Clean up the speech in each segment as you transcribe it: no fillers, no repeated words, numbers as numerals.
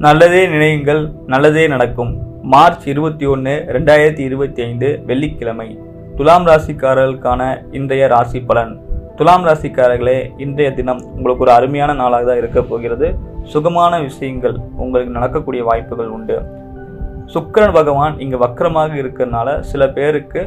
நல்லதே நினையுங்கள், நல்லதே நடக்கும். மார்ச் 21, 2025 வெள்ளிக்கிழமை. துலாம் ராசிக்காரர்களுக்கான இன்றைய ராசி பலன். துலாம் ராசிக்காரர்களே, இன்றைய தினம் உங்களுக்கு ஒரு அருமையான நாளாக தான் இருக்க போகிறது. சுகமான விஷயங்கள் உங்களுக்கு நடக்கக்கூடிய வாய்ப்புகள் உண்டு. சுக்கிரன் பகவான் இங்கு வக்கரமாக இருக்கிறதுனால சில பேருக்கு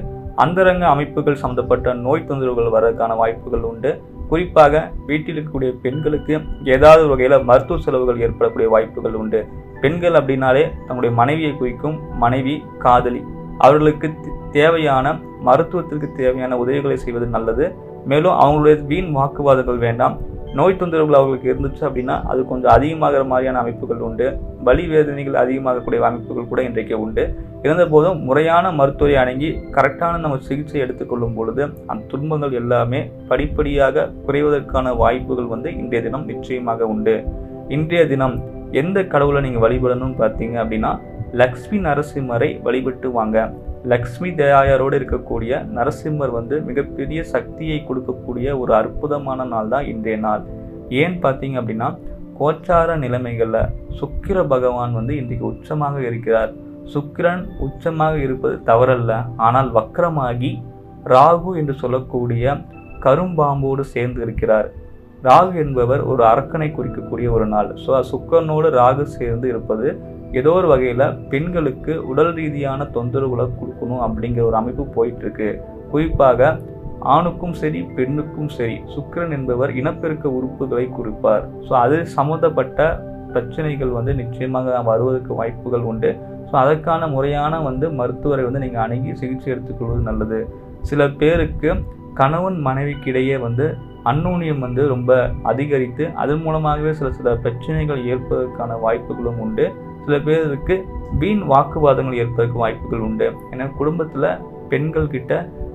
அந்தரங்க அமைப்புகள் சம்பந்தப்பட்ட நோய் தொந்தரவுகள் வர்றதுக்கான வாய்ப்புகள் உண்டு. குறிப்பாக வீட்டில் இருக்கக்கூடிய பெண்களுக்கு ஏதாவது வகையில் மருத்துவ செலவுகள் ஏற்படக்கூடிய வாய்ப்புகள் உண்டு. பெண்கள் அப்படின்னாலே தன்னுடைய மனைவியை குறிக்கும். மனைவி, காதலி, அவர்களுக்கு தேவையான மருத்துவத்திற்கு தேவையான உதவிகளை செய்வது நல்லது. மேலும் அவங்களுடைய வீண் வாக்குவாதங்கள் வேண்டாம். நோய் தொந்தரவுகள் அவர்களுக்கு இருந்துச்சு அப்படின்னா அது கொஞ்சம் அதிகமாகிற மாதிரியான அமைப்புகள் உண்டு. வலி வேதனைகள் அதிகமாகக்கூடிய அமைப்புகள் கூட இன்றைக்கு உண்டு. இருந்த போதும் முறையான மருத்துவரை அணுகி கரெக்டான நம்ம சிகிச்சை எடுத்துக்கொள்ளும் பொழுது அந்த துன்பங்கள் எல்லாமே படிப்படியாக குறைவதற்கான வாய்ப்புகள் இன்றைய தினம் நிச்சயமாக உண்டு. இன்றைய தினம் எந்த கடவுளை நீங்கள் வழிபடணும்னு பார்த்தீங்க அப்படின்னா, லக்ஷ்மி நரசிம்மரை வழிபட்டு வாங்க. லக்ஷ்மி தயாரோடு இருக்கக்கூடிய நரசிம்மர் மிகப்பெரிய சக்தியை கொடுக்கக்கூடிய ஒரு அற்புதமான நாள் தான் இன்றைய நாள். ஏன்னு பார்த்தீங்க அப்படின்னா, கோச்சார நிலைமைகளில் சுக்கிர பகவான் இன்றைக்கு உச்சமாக இருக்கிறார். சுக்கிரன் உச்சமாக இருப்பது தவறல்ல. ஆனால் வக்கரமாகி ராகு என்று சொல்லக்கூடிய கரும்பாம்போடு சேர்ந்து இருக்கிறார். ராகு என்பவர் ஒரு அரக்கனை குறிக்கக்கூடிய ஒரு நாள். ஸோ சுக்கிரனோடு ராகு சேர்ந்து இருப்பது ஏதோ ஒரு வகையில் பெண்களுக்கு உடல் ரீதியான தொந்தரவுகளை கொடுக்கணும் அப்படிங்கிற ஒரு அமைப்பு போயிட்டு இருக்கு. குறிப்பாக ஆணுக்கும் சரி பெண்ணுக்கும் சரி சுக்கிரன் என்பவர் இனப்பெருக்க உறுப்புகளை குறிப்பார். ஸோ அது சம்மந்தப்பட்ட பிரச்சனைகள் நிச்சயமாக வருவதற்கு வாய்ப்புகள் உண்டு. ஸோ அதற்கான முறையான மருத்துவரை நீங்கள் அணுகி சிகிச்சை எடுத்துக்கொள்வது நல்லது. சில பேருக்கு கணவன் மனைவிக்கு இடையே அந்யோன்யம் ரொம்ப அதிகரித்து அதன் மூலமாகவே சில பிரச்சனைகள் ஏற்பதற்கான வாய்ப்புகளும் உண்டு. சில பேருக்கு வீண் வாக்குவாதங்கள் ஏற்பதற்கு வாய்ப்புகள் உண்டு. ஏன்னா குடும்பத்தில் பெண்கள் கிட்ட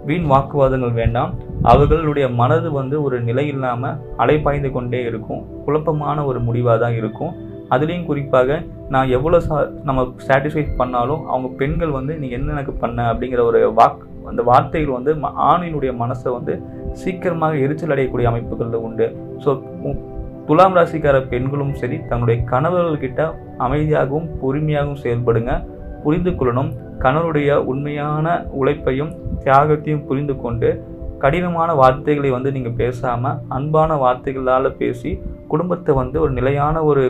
வீண் வாக்குவாதங்கள் வேண்டாம். அவர்களுடைய மனது ஒரு நிலை இல்லாமல் அலைப்பாய்ந்து கொண்டே இருக்கும். குழப்பமான ஒரு முடிவாக தான் இருக்கும். அதுலேயும் குறிப்பாக நான் எவ்வளோ நம்ம சாட்டிஸ்ஃபை பண்ணாலும் அவங்க பெண்கள் நீ என்ன எனக்கு பண்ண அப்படிங்கிற ஒரு அந்த வார்த்தைகள் ஆணினுடைய மனசை சீக்கிரமாக எரிச்சல் அடையக்கூடிய அமைப்புகள் உண்டு. ஸோ துலாம் ராசிக்கார பெண்களும் சரி தன்னுடைய கணவர்கள்கிட்ட அமைதியாகவும் பொறுமையாகவும் செயல்படுங்க. புரிந்து கொள்ளணும். கணவருடைய உண்மையான உழைப்பையும் தியாகத்தையும் புரிந்து கொண்டு கடினமான வார்த்தைகளை நீங்கள் பேசாமல் அன்பான வார்த்தைகளால் பேசி குடும்பத்தை ஒரு நிலையான ஒரு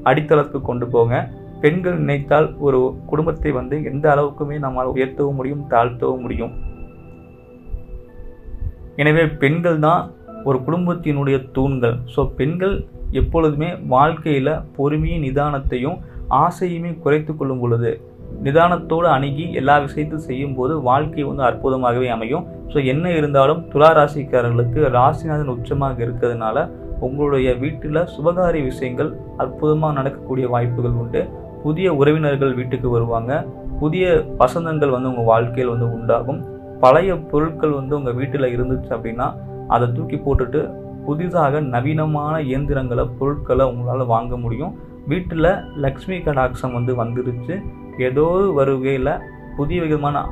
அடித்தளத்துக்கு கொண்டு போங்க. பெண்கள் நினைத்தால் ஒரு குடும்பத்தை எந்த அளவுக்குமே நம்மால் உயர்த்தவும் முடியும், தாழ்த்தவும் முடியும். எனவே பெண்கள் தான் ஒரு குடும்பத்தினுடைய தூண்கள். ஸோ பெண்கள் எப்பொழுதுமே வாழ்க்கையில் பொறுமையும் நிதானத்தையும் ஆசையுமே குறைத்து கொள்ளும் பொழுது நிதானத்தோடு அணுகி எல்லா விஷயத்தையும் செய்யும் போது வாழ்க்கை அற்புதமாகவே அமையும். ஸோ என்ன இருந்தாலும் துலா ராசிக்காரர்களுக்கு ராசிநாதன் உச்சமாக இருக்கிறதுனால உங்களுடைய வீட்டில் சுபகாரிய விஷயங்கள் அற்புதமாக நடக்கக்கூடிய வாய்ப்புகள் உண்டு. புதிய உறவினர்கள் வீட்டுக்கு வருவாங்க. புதிய வசந்தங்கள் உங்கள் வாழ்க்கையில் உண்டாகும். பழைய பொருட்கள் உங்கள் வீட்டில் இருந்துச்சு அப்படின்னா அதை தூக்கி போட்டுட்டு புதிதாக நவீனமான இயந்திரங்களை பொருட்களை உங்களால் வாங்க முடியும். வீட்டில் லக்ஷ்மி கடாட்சம் வந்துருச்சு. ஏதோ வருகையில் புதிய விதமான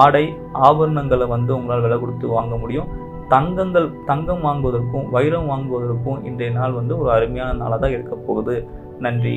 ஆடை ஆபரணங்களை உங்களால் விலை கொடுத்து வாங்க முடியும். தங்கம் வாங்குவதற்கும் வைரம் வாங்குவதற்கும் இன்றைய நாள் ஒரு அருமையான நாளாக தான் இருக்க போகுது. நன்றி.